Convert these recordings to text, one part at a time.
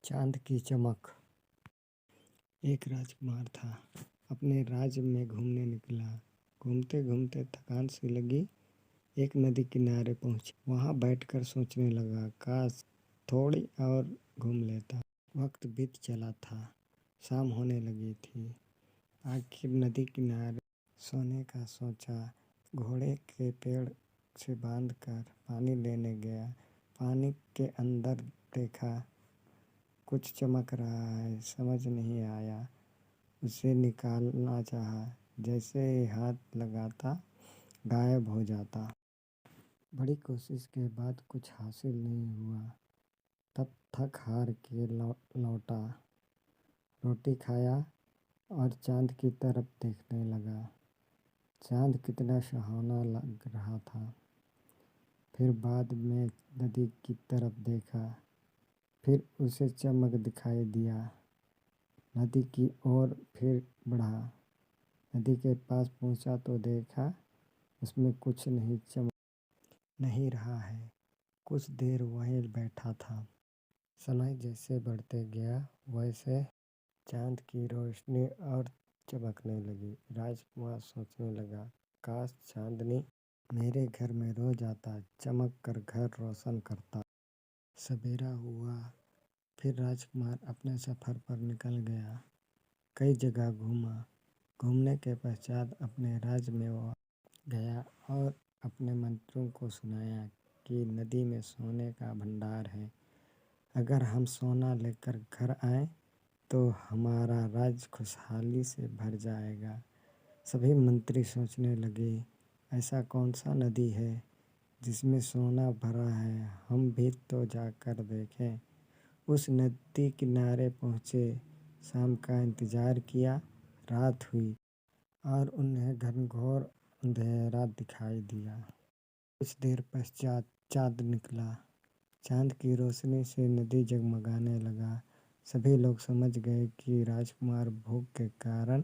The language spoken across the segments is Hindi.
चांद की चमक। एक राजकुमार था, अपने राज्य में घूमने निकला। घूमते घूमते थकान सी लगी, एक नदी किनारे पहुंचा। वहां बैठकर सोचने लगा, काश थोड़ी और घूम लेता। वक्त बीत चला था, शाम होने लगी थी। आखिर नदी किनारे सोने का सोचा। घोड़े के पेड़ से बांधकर पानी लेने गया। पानी के अंदर देखा, कुछ चमक रहा है, समझ नहीं आया। उसे निकालना चाहा, जैसे ही हाथ लगाता गायब हो जाता। बड़ी कोशिश के बाद कुछ हासिल नहीं हुआ। तब थक हार के लौटा। रोटी खाया और चांद की तरफ देखने लगा। चांद कितना सुहावना लग रहा था। फिर बाद में नदी की तरफ देखा, फिर उसे चमक दिखाई दिया। नदी की ओर फिर बढ़ा। नदी के पास पहुंचा तो देखा, उसमें कुछ नहीं, चमक नहीं रहा है। कुछ देर वहीं बैठा था। समय जैसे बढ़ते गया, वैसे चांद की रोशनी और चमकने लगी। राजकुमार सोचने लगा, काश चांदनी मेरे घर में रोज आता, चमक कर घर रोशन करता। सवेरा हुआ, फिर राजकुमार अपने सफ़र पर निकल गया। कई जगह घूमा। घूमने के पश्चात अपने राज्य में वो गया और अपने मंत्रियों को सुनाया कि नदी में सोने का भंडार है। अगर हम सोना लेकर घर आए तो हमारा राज्य खुशहाली से भर जाएगा। सभी मंत्री सोचने लगे, ऐसा कौन सा नदी है जिसमें सोना भरा है, हम भी तो जाकर देखें। उस नदी किनारे पहुँचे, शाम का इंतज़ार किया। रात हुई और उन्हें घनघोर अंधेरा दिखाई दिया। कुछ देर पश्चात चाँद निकला। चाँद की रोशनी से नदी जगमगाने लगा। सभी लोग समझ गए कि राजकुमार भूख के कारण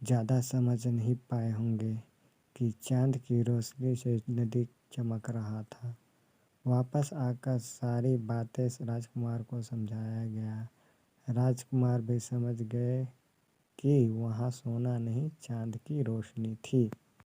ज़्यादा समझ नहीं पाए होंगे कि चाँद की रोशनी से नदी चमक रहा था। वापस आकर सारी बातें राजकुमार को समझाया गया। राजकुमार भी समझ गए कि वहाँ सोना नहीं, चाँद की रोशनी थी।